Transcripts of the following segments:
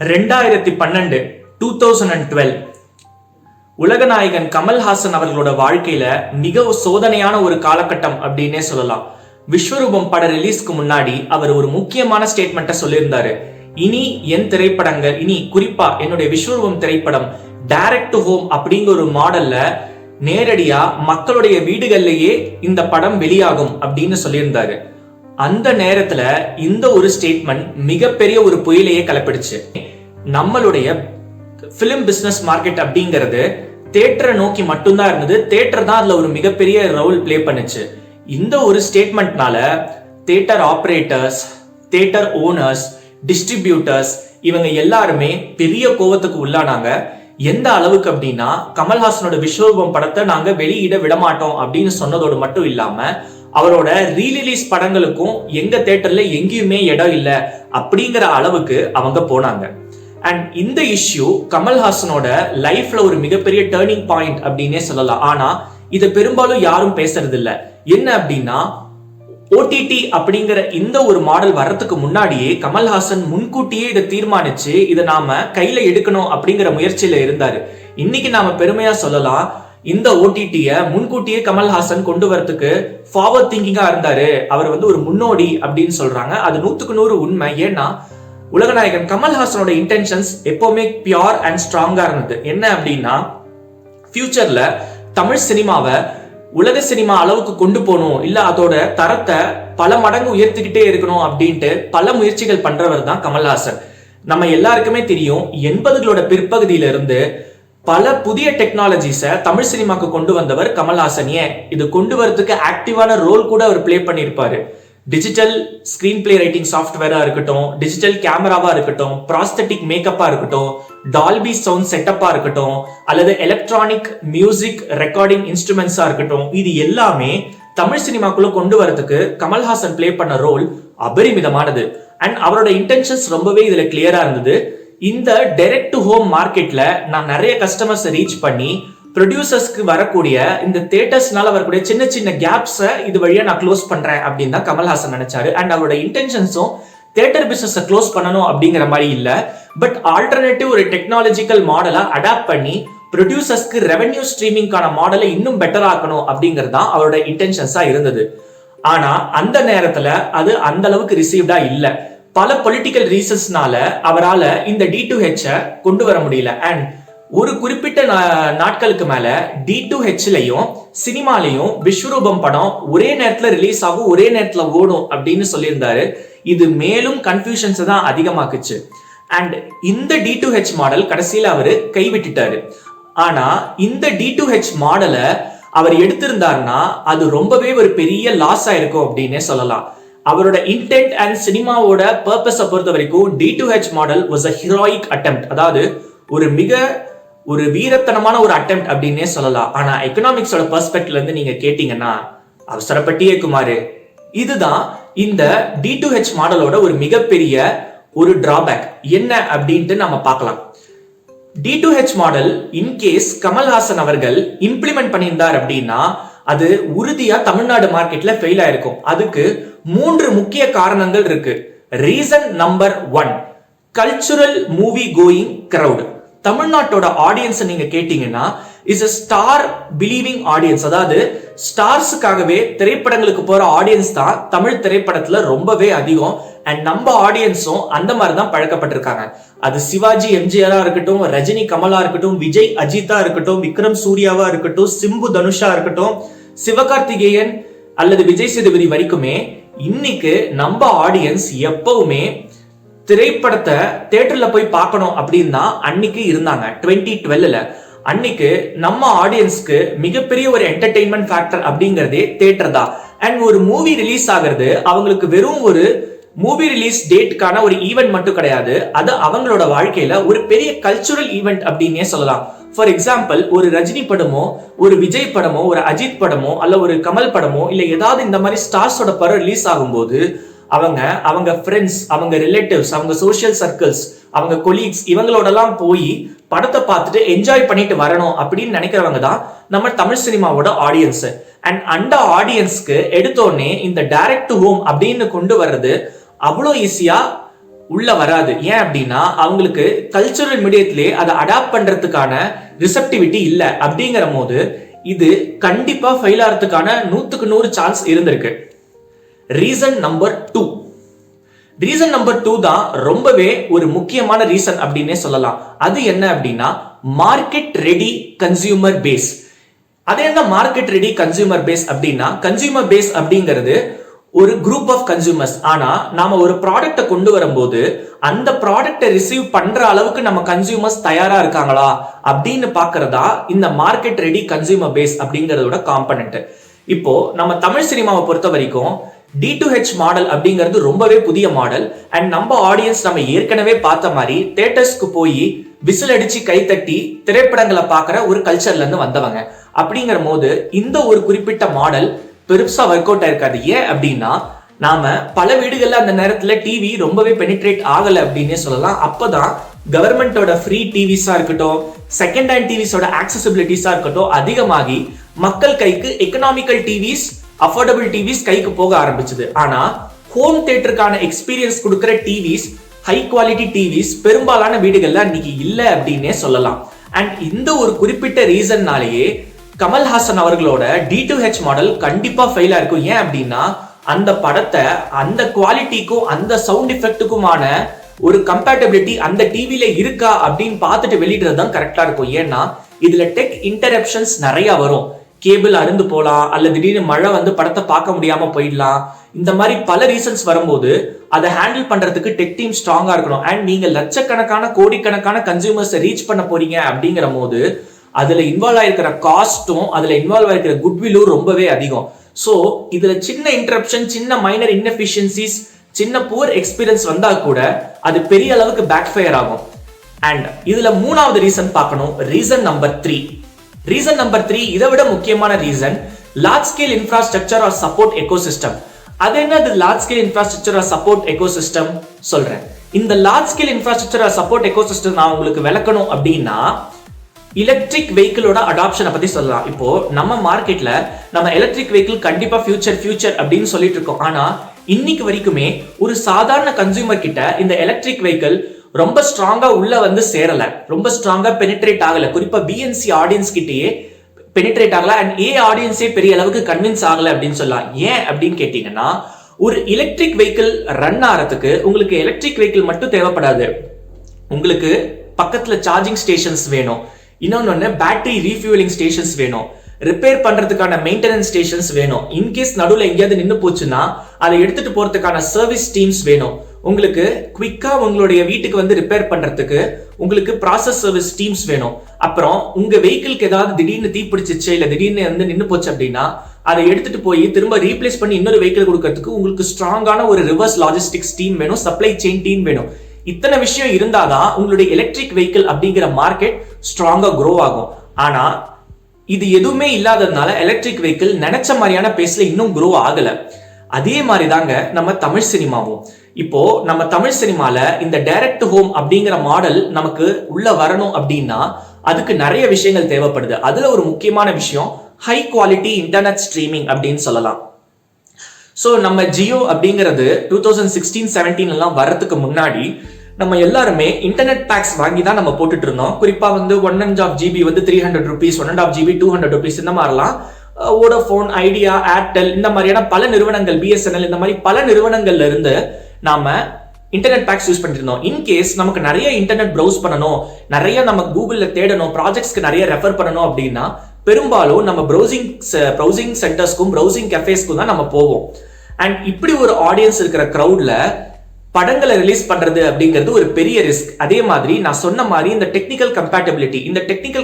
2012 2012 உலகநாயகன் கமல்ஹாசன் அவர்களோட வாழ்க்கையில மிக சோதனையான ஒரு காலகட்டம் அப்படின்னே சொல்லலாம். விஸ்வரூபம் பட ரிலீஸ்க்கு முன்னாடி அவர் ஒரு முக்கியமான ஸ்டேட்மெண்ட்டை சொல்லியிருந்தாரு. இனி என் திரைப்படங்கள், இனி குறிப்பா என்னுடைய விஸ்வரூபம் திரைப்படம் டைரக்ட் டு ஹோம் அப்படிங்கிற ஒரு மாடல்ல நேரடியா மக்களுடைய வீடுகள்லயே இந்த படம் வெளியாகும் அப்படின்னு சொல்லியிருந்தாரு. அந்த நேரத்துல இந்த ஒரு ஸ்டேட்மெண்ட் மிகப்பெரிய ஒரு புயலையே கிளப்பிடுச்சு. நம்மளுடைய பிலிம் பிசினஸ் மார்க்கெட் அப்படிங்கிறது தியேட்டரை நோக்கி மட்டும்தான் இருந்தது. தியேட்டர் தான் அதுல ஒரு மிகப்பெரிய ரோல் பிளே பண்ணுச்சு. இந்த ஒரு ஸ்டேட்மெண்ட்னால theatre operators, theatre owners, distributors இவங்க எல்லாருமே பெரிய கோவத்துக்கு உள்ளானாங்க. எந்த அளவுக்கு அப்படின்னா, கமல்ஹாசனோட விஸ்வரூபம் படத்தை நாங்க வெளியிட விடமாட்டோம் அப்படின்னு சொன்னதோடு மட்டும் இல்லாம அவரோட ரீரிலீஸ் படங்களுக்கும் எங்க தியேட்டர்ல எங்கேயுமே இடம் இல்லை அப்படிங்கிற அளவுக்கு அவங்க போனாங்க. அண்ட் இந்த இஷ்யூ கமல்ஹாசனோட லைஃப்ல ஒரு மிகப்பெரிய டேர்னிங் பாயிண்ட் அப்படின்னே சொல்லலாம். ஆனா இதை பெரும்பாலும் யாரும் பேசுறது இல்ல. என்ன அப்படின்னா, ஓடிடி அப்படிங்கிற இந்த ஒரு மாடல் வர்றதுக்கு முன்னாடியே கமல்ஹாசன் முன்கூட்டியே இதை தீர்மானிச்சு இதை நாம கையில எடுக்கணும் அப்படிங்கிற முயற்சியில இருந்தாரு. இன்னைக்கு நாம பெருமையா சொல்லலாம், இந்த ஓடிடியை முன்கூட்டியே கமல்ஹாசன் கொண்டு வரதுக்கு ஃபார்வர்ட் திங்கிங்கா இருந்தாரு. அவர் ஒரு முன்னோடி அப்படின்னு சொல்றாங்க. அது 100% உண்மை. ஏன்னா உலகநாயகன் கமல்ஹாசனோட இன்டென்ஷன்ஸ் எப்பவுமே பியூர் அண்ட் ஸ்ட்ராங்கா இருந்தது. என்ன அப்படின்னா, ஃபியூச்சர்ல தமிழ் சினிமாவை உலக சினிமா அளவுக்கு கொண்டு போகணும், இல்ல அதோட தரத்தை பல மடங்கு உயர்த்திக்கிட்டே இருக்கணும் அப்படின்ட்டு பல முயற்சிகள் பண்றவர் தான் கமல்ஹாசன். நம்ம எல்லாருக்குமே தெரியும், 80களோட பிற்பகுதியில இருந்து பல புதிய டெக்னாலஜிஸை தமிழ் சினிமாக்கு கொண்டு வந்தவர் கமல்ஹாசன். ஏன் இது கொண்டு வரதுக்கு ஆக்டிவான ரோல் கூட அவர் பிளே பண்ணியிருப்பாரு. டிஜிட்டல் ஸ்கிரீன் பிளே ரைட்டிங் சாஃப்ட்வேரா இருக்கட்டும், டிஜிட்டல் கேமராவா இருக்கட்டும், ப்ராஸ்தட்டிக் மேக்கப்பா இருக்கட்டும், டால்பி சவுண்ட் செட்டப்பா இருக்கட்டும், அல்லது எலக்ட்ரானிக் மியூசிக் ரெக்கார்டிங் இன்ஸ்ட்ருமெண்ட்ஸா இருக்கட்டும், இது எல்லாமே தமிழ் சினிமாக்குள்ள கொண்டு வரதுக்கு கமல்ஹாசன் பிளே பண்ண ரோல் அபரிமிதமானது. அண்ட் அவரோட இன்டென்ஷன்ஸ் ரொம்பவே இதுல கிளியரா இருந்தது. இந்த டைரக்ட் டு ஹோம் மார்க்கெட்ல நான் நிறைய கஸ்டமர்ஸ் ரீச் பண்ணி ப்ரொடியூசர்ஸ்க்கு வரக்கூடிய இந்த தியேட்டர்ஸ்னால வரக்கூடிய சின்ன சின்ன கேப்ஸை இது வழியா நான் க்ளோஸ் பண்றேன் அப்படின்னு தான் கமல்ஹாசன் நினைச்சாரு. அண்ட் அவரோட இன்டென்ஷன்ஸும் தியேட்டர் பிசினஸை க்ளோஸ் பண்ணணும் அப்படிங்கிற மாதிரி இல்ல, பட் ஆல்டர்னேட்டிவ் ஒரு டெக்னாலஜிக்கல் மாடலா அடாப்ட் பண்ணி ப்ரொடியூசர்ஸ்க்கு ரெவென்யூ ஸ்ட்ரீமிங்கான மாடலை இன்னும் பெட்டர் ஆக்கணும் அப்படிங்கிறது தான் அவரோட இன்டென்ஷன்ஸா இருந்தது. ஆனா அந்த நேரத்துல அது அந்த அளவுக்கு ரிசீவ்டா இல்ல. பல பொலிட்டிக்கல் ரீசன்ஸ்னால அவரால் இந்த D2H கொண்டு வர முடியல. அண்ட் ஒரு குறிப்பிட்ட நாட்களுக்கு மேல D2Hலையும் சினிமாலையும் விஸ்வரூபம் படம் ஒரே நேரத்துல ரிலீஸ் ஆகும், ஒரே நேரத்துல ஓடும் அப்படின்னு சொல்லியிருந்தாரு. இது மேலும் கன்ஃபியூஷன்ஸ் தான் அதிகமாக்குச்சு. அண்ட் இந்த D2H மாடல் கடைசியில அவரு கைவிட்டுட்டாரு. ஆனா இந்த D2H மாடலை அவர் எடுத்திருந்தாருன்னா அது ரொம்பவே ஒரு பெரிய லாஸ் ஆயிருக்கும் அப்படின்னே சொல்லலாம். அவரோட இன்டென்ட் அண்ட் சினிமாவோட பர்பஸை பொறுத்த வரைக்கும் D2H model was a heroic attempt, அதாவது ஒரு வீரத்தனமான ஒரு அட்டெம்ப்ட் அப்படின்னே சொல்லலாம். ஆனா எக்கனாமிக்ஸோட பெர்ஸ்பெக்டிவ்ல இருந்து நீங்க கேட்டீங்கன்னா, அவசரப்பட்டியே குமாரு, இதுதான் இந்த D2H மாடலோட ஒரு மிகப்பெரிய ஒரு டிராபேக் என்ன அப்படின்ட்டு நம்ம பார்க்கலாம். D2H மாடல் இன்கேஸ் கமல்ஹாசன் அவர்கள் இம்ப்ளிமெண்ட் பண்ணியிருந்தார் அப்படின்னா அது உறுதியா தமிழ்நாடு மார்க்கெட்ல ஃபெயில் ஆயிருக்கும். அதுக்கு 3 முக்கிய காரணங்கள் இருக்கு. Reason number 1, cultural movie going crowd. தமிழ்நாட்டோட ஆடியன்ஸ் நீங்க கேட்டீங்கன்னா is a star believing audience, அதாவது ஸ்டார்ஸுக்காகவே திரைப்படங்களுக்கு போற ஆடியன்ஸ் தான் தமிழ் திரைப்படத்துல ரொம்பவே அதிகம். அண்ட் நம்ம ஆடியன்ஸும் அந்த மாதிரி தான் பழக்கப்பட்டிருக்காங்க. அது சிவாஜி எம்ஜிஆரா இருக்கட்டும், ரஜினி கமலா இருக்கட்டும், விஜய் அஜித்தா இருக்கட்டும், விக்ரம் சூர்யாவா இருக்கட்டும், சிம்பு தனுஷா இருக்கட்டும், சிவகார்த்திகேயன் அல்லது விஜய் சேதுபதி வரைக்குமே இன்னைக்கு நம்ம ஆடியன்ஸ் எப்பவுமே திரைப்படத்தை தியேட்டர்ல போய் பார்க்கணும் அப்படின்னு தான் அன்னைக்கு இருந்தாங்க. 2012ல அன்னைக்கு நம்ம ஆடியன்ஸ்க்கு மிகப்பெரிய ஒரு என்டர்டெயின்மெண்ட் ஃபேக்டர் அப்படிங்கிறதே தியேட்டர் தான். அண்ட் ஒரு மூவி ரிலீஸ் ஆகிறது அவங்களுக்கு வெறும் ஒரு மூவி ரிலீஸ் டேட்டுக்கான ஒரு ஈவெண்ட் மட்டும் கிடையாது, அது அவங்களோட வாழ்க்கையில ஒரு பெரிய கல்ச்சுரல் ஈவெண்ட் அப்படின்னே சொல்லலாம். ஃபார் எக்ஸாம்பிள், ஒரு ரஜினி படமோ, ஒரு விஜய் படமோ, ஒரு அஜித் படமோ, அல்ல ஒரு கமல் படமோ, இல்ல ஏதாவது இந்த மாதிரி ஸ்டார்ஸோட படம் ரிலீஸ் ஆகும்போது அவங்க ஃப்ரெண்ட்ஸ், அவங்க ரிலேட்டிவ்ஸ், அவங்க சோஷியல் சர்க்கிள்ஸ், அவங்க கொலீக்ஸ் இவங்களோடலாம் போய் படத்தை பார்த்துட்டு என்ஜாய் பண்ணிட்டு வரணும் அப்படின்னு நினைக்கிறவங்க தான் நம்ம தமிழ் சினிமாவோட ஆடியன்ஸ். அண்ட் அந்த ஆடியன்ஸ்க்கு எடுத்தோடனே இந்த டைரக்ட் டு ஹோம் அப்படின்னு கொண்டு வர்றது அவ்வளோ ஈஸியா உள்ள வராது. ஏன் அப்படின்னா அவங்களுக்கு கல்ச்சுரல் மீடியத்திலே அதை அடாப்ட் பண்றதுக்கான ரிசெப்டிவிட்டி இல்ல. அப்படிங்கிற போது இது கண்டிப்பா ஃபெயில் ஆகிறதுக்கான 100% சான்ஸ் இருந்திருக்கு. ரீசன் நம்பர் 2 தான் ரொம்பவே ஒரு முக்கியமான ரீசன் அப்படின்னே சொல்லலாம். அது என்ன அப்படின்னா மார்க்கெட் ரெடி கன்சியூமர் பேஸ். அது என்ன மார்க்கெட் ரெடி கன்சியூமர் பேஸ் அப்படின்னா, கன்சியூமர் பேஸ் அப்படிங்கிறது ஒரு குரூப் ஆஃப் கன்சியூமர்ஸ். ஆனா நாம ஒரு ப்ராடக்ட்டை கொண்டு வரும்போது அந்த ப்ராடக்ட்டை ரிசீவ் பண்ற அளவுக்கு நம்ம கன்சியூமர்ஸ் தயாரா இருக்காங்களா அப்படின்னு பாக்குறதா இந்த மார்க்கெட் ரெடி கன்சியூமர் பேஸ் அப்படிங்கறதோட காம்பனன்ட். இப்போ நம்ம தமிழ் சினிமாவை பொறுத்த வரைக்கும் D2H மாடல் அப்படிங்கிறது ரொம்பவே புதிய மாடல். அண்ட் நம்ம ஆடியன்ஸ் நம்ம ஏற்கனவே பார்த்த மாதிரி தியேட்டர்ஸ்க்கு போய் விசில் அடிச்சு கைத்தட்டி திரைப்படங்களை பார்க்குற ஒரு கல்ச்சர்ல இருந்து வந்தவங்க. அப்படிங்கிற போது இந்த ஒரு குறிப்பிட்ட மாடல் பெருசா ஒர்க் அவுட் ஆயிருக்காது. ஏன் அப்படின்னா நாம பல வீடுகள்ல அந்த நேரத்துல டிவி ரொம்பவே பெனிட்ரேட் ஆகல அப்படின்னே சொல்லலாம். அப்பதான் கவர்மெண்டோட ஃப்ரீ டிவிஸா இருக்கட்டும், செகண்ட் ஹேண்ட் டிவிஸோட ஆக்சசிபிலிட்டிஸா இருக்கட்டும் அதிகமாகி மக்கள் கைக்கு எக்கனாமிக்கல் டிவிஸ், அஃபோர்டபிள் டிவிஸ் கைக்கு போக ஆரம்பிச்சது. ஆனா ஹோம் தியேட்டருக்கான எக்ஸ்பீரியன்ஸ் கொடுக்கிற டிவிஸ், ஹை குவாலிட்டி டிவிஸ் பெரும்பாலான வீடுகள்ல இன்னைக்கு இல்ல அப்படின்னே சொல்லலாம். அண்ட் இந்த ஒரு குறிப்பிட்ட ரீசன்னாலேயே கமல்ஹாசன் அவர்களோட D2H மாடல் கண்டிப்பா ஃபெயில் ஆயிருக்கும். ஏன் அப்படின்னா அந்த படத்தை அந்த குவாலிட்டிக்கும் அந்த சவுண்ட் எஃபெக்ட்டுக்குமான ஒரு கம்பேட்டபிலிட்டி அந்த டிவில இருக்கா அப்படின்னு பார்த்துட்டு வெளியிடுறது தான் கரெக்டா இருக்கும். ஏன்னா இதுல டெக் இன்டரப்ஷன்ஸ் நிறைய வரும். கேபிள் அருந்து போலாம், அல்லது திடீர்னு மழை வந்து படத்தை பார்க்க முடியாம போயிடலாம். இந்த மாதிரி பல ரீசன்ஸ் வரும்போது அதை ஹேண்டில் பண்றதுக்கு டெக் டீம் ஸ்ட்ராங்கா இருக்கணும். அண்ட் நீங்க லட்சக்கணக்கான கோடிக்கணக்கான கன்சியூமர்ஸ் ரீச் பண்ண போறீங்க அப்படிங்கிற போது அதுல இன்வால்வ் ஆயிருக்கிற காஸ்டும் அதுல இன்வால்வ் ஆயிருக்கிற குட்வில்லும் ரொம்பவே அதிகம். சோ இதுல சின்ன இன்டரப்ஷன், சின்ன மைனர் இன்எஃபிஷியன்சிஸ், சின்ன புவர் எக்ஸ்பீரியன்ஸ் வந்தா கூட அது பெரிய அளவுக்கு பேக் ஃபயர் ஆகும். அண்ட் இதுல மூணாவது ரீசன் பார்க்கணும். ரீசன் நம்பர் 3 இதை விட முக்கியமான reason large scale infrastructure or support ecosystem. அது என்னது large scale infrastructure or support ecosystem சொல்றேன். இந்த large scale infrastructure or support ecosystem நான் உங்களுக்கு விளக்கணும் அப்படின்னா எலக்ட்ரிக் வெஹிக்கிளோட அடாப்ஷனை பத்தி சொல்லலாம். இப்போ நம்ம மார்க்கெட்ல நம்ம எலக்ட்ரிக் வெஹிக்கிள் கண்டிப்பா ஃபியூச்சர் அப்படின்னு சொல்லிட்டு இருக்கோம். ஆனா இன்னைக்கு வரைக்குமே ஒரு சாதாரண கன்சியூமர் கிட்ட இந்த எலக்ட்ரிக் வெஹிக்கிள் ரொம்ப ஸ்ட்ராங்கா உள்ள வந்து சேரல, ரொம்ப ஸ்ட்ராங்கா பெனிட்ரேட் ஆகல. குறிப்பா BNC ஆடியன்ஸ் கிட்டேயே பெனிட்ரேட் ஆகல. அண்ட் ஆடியன்ஸே பெரிய அளவுக்கு கன்வின்ஸ் ஆகல அப்படின்னு சொல்லலாம். ஏன் அப்படின்னு கேட்டீங்கன்னா ஒரு எலக்ட்ரிக் வெஹிக்கிள் ரன் ஆகிறதுக்கு உங்களுக்கு எலக்ட்ரிக் வெஹிக்கிள் மட்டும் தேவைப்படாது. உங்களுக்கு பக்கத்துல சார்ஜிங் ஸ்டேஷன்ஸ் வேணும், இன்னொன்னு பேட்டரி ரீஃபியூலிங் ஸ்டேஷன்ஸ் வேணும், ரிப்பேர் பண்றதுக்கான மெயின்டெனன்ஸ் ஸ்டேஷன்ஸ் வேணும். இன்கேஸ் நடுவில் எங்கேயாவது நின்று போச்சுன்னா அதை எடுத்துட்டு போறதுக்கான சர்வீஸ் டீம்ஸ் வேணும். உங்களுக்கு குவிக்கா உங்களுடைய வீட்டுக்கு வந்து ரிப்பேர் பண்றதுக்கு உங்களுக்கு ப்ராசஸ் சர்வீஸ் டீம்ஸ் வேணும். அப்புறம் உங்க வெஹிக்கிள்க்கு ஏதாவது திடீர்னு தீப்பிடிச்சிச்சு இல்ல திடீர்னு வந்து நின்று போச்சு அப்படின்னா அதை எடுத்துட்டு போய் திரும்ப ரீப்ளேஸ் பண்ணி இன்னொரு வெஹிக்கிள் கொடுக்கறதுக்கு உங்களுக்கு ஸ்ட்ராங்கான ஒரு ரிவர்ஸ் லாஜிஸ்டிக்ஸ் டீம் வேணும், சப்ளை செயின் டீம் வேணும். இத்தனை விஷயம் இருந்தாதான் உங்களுடைய எலக்ட்ரிக் வெஹிக்கிள் அப்படிங்கிற மார்க்கெட் ஸ்ட்ராங்கா க்ரோ ஆகும். ஆனா இது எதுவுமே இல்லாததுனால எலக்ட்ரிக் வெஹிக்கிள் நினைச்ச மாதிரியான பேஸ்ல இன்னும் க்ரோ ஆகல. அதே மாதிரி தாங்க நம்ம தமிழ் சினிமாவும். இப்போ நம்ம தமிழ் சினிமால இந்த டைரக்ட் ஹோம் அப்படிங்கிற மாடல் நமக்கு உள்ள வரணும் அப்படின்னா அதுக்கு நிறைய விஷயங்கள் தேவைப்படுது. அதுல ஒரு முக்கியமான விஷயம் ஹை குவாலிட்டி இன்டர்நெட் ஸ்ட்ரீமிங் அப்படின்னு சொல்லலாம். ஸோ நம்ம ஜியோ அப்படிங்கிறது 2016-17 எல்லாம் வர்றதுக்கு முன்னாடி நம்ம எல்லாருமே இன்டர்நெட் பேக்ஸ் வாங்கி தான் நம்ம போட்டுட்டு இருந்தோம். குறிப்பா வந்து 1.5 GB வந்து 300 rupees, 1.5 GB 200 rupees இந்த மாதிரிலாம் வோடோஃபோன், ஐடியா, ஏர்டெல் இந்த மாதிரியான பல நிறுவனங்கள், BSNL இந்த மாதிரி பல நிறுவனங்கள்ல இருந்து நாம இன்டர்நெட் பேக்ஸ் யூஸ் பண்ணிட்டு இருந்தோம். இன்கேஸ் நமக்கு நிறைய இன்டர்நெட் ப்ரௌஸ் பண்ணணும், நிறைய நம்ம கூகுள்ல தேடணும், ப்ராஜெக்ட்ஸ்க்கு நிறைய ரெஃபர் பண்ணணும் அப்படின்னா பெரும்பாலும் நம்ம ப்ரௌசிங் சென்டர்ஸ்க்கும் ப்ரௌசிங் கஃபேஸ்க்கும் தான் நம்ம போவோம். அண்ட் இப்படி ஒரு ஆடியன்ஸ் இருக்கிற கிரௌட்ல படங்களை ரிலீஸ் பண்றது அப்படிங்கிறது ஒரு பெரிய ரிஸ்க். அதே மாதிரி நான் சொன்ன மாதிரி இந்த டெக்னிக்கல்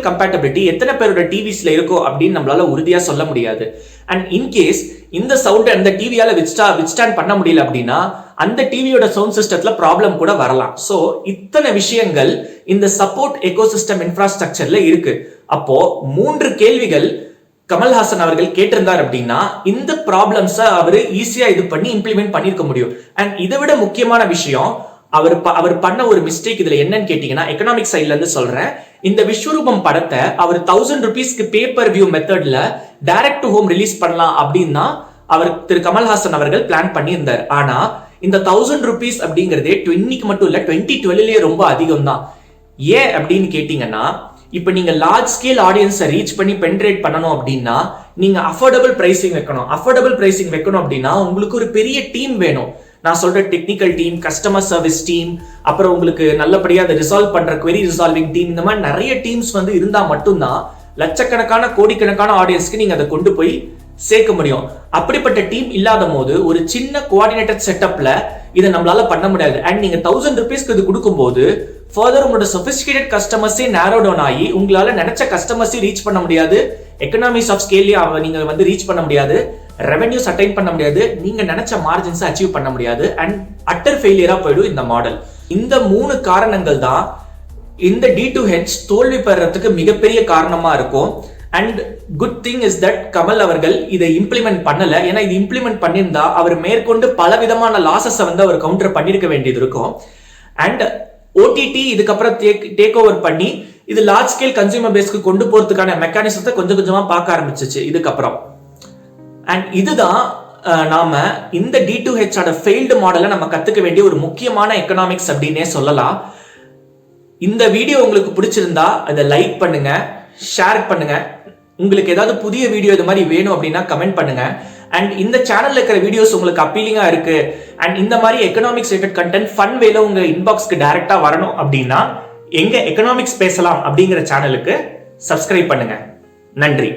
கம்பேட்டபிலிட்டி எத்தனை பேரோட டிவிஸ்ல இருக்கோ அப்படின்னு நம்மளால உறுதியா சொல்ல முடியாது. அண்ட் இன்கேஸ் இந்த சவுண்ட் அந்த டிவியால வித்ஸ்டாண்ட் பண்ண முடியல அப்படின்னா அந்த டிவியோட சவுண்ட் சிஸ்டத்துல ப்ராப்ளம் கூட வரலாம். சோ இத்தனை விஷயங்கள் இந்த சப்போர்ட் எக்கோசிஸ்டம் இன்ஃப்ராஸ்ட்ரக்சர்ல இருக்கு. அப்போ 3 கேள்விகள் கமல்ஹாசன் அவர்கள் கேட்டிருந்தார் அப்படின்னா இந்த ப்ராப்ளம்ஸை அவர் ஈஸியா இது பண்ணி இம்ப்ளிமெண்ட் பண்ணிருக்க முடியும். அண்ட் இதை விட முக்கியமான விஷயம் அவர் பண்ண ஒரு மிஸ்டேக் இதுல என்னன்னு கேட்டீங்கன்னா, எக்கனாமிக் சைட்ல இருந்து சொல்றேன். இந்த விஸ்வரூபம் படத்தை அவர் 1000 rupeesக்கு பேப்பர் வியூ மெத்தட்ல டைரக்ட் டு ஹோம் ரிலீஸ் பண்ணலாம் அப்படின்னா அவர் திரு கமல்ஹாசன் அவர்கள் பிளான் பண்ணியிருந்தார். ஆனா இந்த 1000 rupees அப்படிங்கிறதே இன்னைக்கு மட்டும் இல்ல 2012லயே ரொம்ப அதிகம் தான். ஏன் அப்படின்னு கேட்டீங்கன்னா, இப்ப நீங்க லார்ஜ் ஸ்கேல் ஆடியன்ஸை ரீச் பண்ணி பென்ட்ரேட் பண்ணணும் அப்படின்னா நீங்க அஃபோர்டபுள் பிரைசிங் வைக்கணும். அஃபோர்டபுள் பிரைசிங் வைக்கணும் அப்படின்னா உங்களுக்கு ஒரு பெரிய டீம் வேணும். நான் சொல்ற technical team, customer service team, அப்புறம் உங்களுக்கு நல்லபடியா அதை ரிசால்வ் பண்ற query ரிசால்விங் டீம், இந்த மாதிரி நிறைய டீம்ஸ் வந்து இருந்தா மட்டும்தான் லட்சக்கணக்கான கோடிக்கணக்கான ஆடியன்ஸ்க்கு நீங்க அதை கொண்டு போய் சேர்க்க முடியும். அப்படிப்பட்ட டீம் இல்லாத போது ஒரு சின்ன கோஆர்டினேட்டட் செட்டப்ல இதை நம்மளால பண்ண முடியாது. அண்ட் நீங்க 1000 rupeesக்கு இது கொடுக்கும்போது ஃபர்தர் உங்களோட சொபிஸ்டிகேட்டட் கஸ்டமர்ஸே நேரோ டவுன் ஆகி உங்களால நினைச்ச கஸ்டமர்ஸே ரீச் பண்ண முடியாது. எக்கனாமிக்ஸ் ஆஃப் ஸ்கேல்லையும் நீங்க வந்து ரீச் பண்ண முடியாது. ரெவென்யூஸ் அட்டைன் பண்ண முடியாது. நீங்க நினைச்ச மார்ஜின்ஸ் அச்சீவ் பண்ண முடியாது. அண்ட் அட்டர் ஃபெயிலியரா போயிடும் இந்த மாடல். இந்த 3 காரணங்கள் தான் இந்த D2H தோல்வி பெறறதுக்கு மிகப்பெரிய காரணமா இருக்கும். And good thing is that Kamal அவர்கள் இதை இம்ப்ளிமெண்ட் பண்ணல. ஏன்னா இது இம்ப்ளிமெண்ட் பண்ணியிருந்தா அவர் மேற்கொண்டு பல விதமான லாசஸ் வந்து அவர் கவுண்டர் பண்ணிருக்க வேண்டியது இருக்கும். அண்ட் OTT இதுக்கப்புறம் டேக் ஓவர் பண்ணி இது லார்ஜ் ஸ்கேல் கன்சியூமர் பேஸ்க்கு கொண்டு போறதுக்கான மெக்கானிசத்தை கொஞ்சம் கொஞ்சமா பார்க்க ஆரம்பிச்சிச்சு இதுக்கப்புறம். அண்ட் இதுதான் நாம இந்த D2H ஓட ஃபெயில்டு மாடலை நம்ம கத்துக்க வேண்டிய ஒரு முக்கியமான எக்கனாமிக்ஸ் அப்படின்னே சொல்லலாம். இந்த வீடியோ உங்களுக்கு பிடிச்சிருந்தா அதை லைக் பண்ணுங்க, ஷேர் பண்ணுங்க. உங்களுக்கு ஏதாவது புதிய வீடியோ இது மாதிரி வேணும் அப்படின்னா கமெண்ட் பண்ணுங்க. அண்ட் இந்த சேனல்ல இருக்கிற வீடியோஸ் உங்களுக்கு அப்பீலிங்கா இருக்கு அண்ட் இந்த மாதிரி எக்கனாமிக்ஸ் ரிலேட்டட் கண்டென்ட் ஃபன் வேல உங்க இன்பாக்ஸ்க்கு டைரக்டா வரணும் அப்படின்னா எங்க எக்கனாமிக்ஸ் பேசலாம் அப்படிங்கிற சேனலுக்கு சப்ஸ்கிரைப் பண்ணுங்க. நன்றி.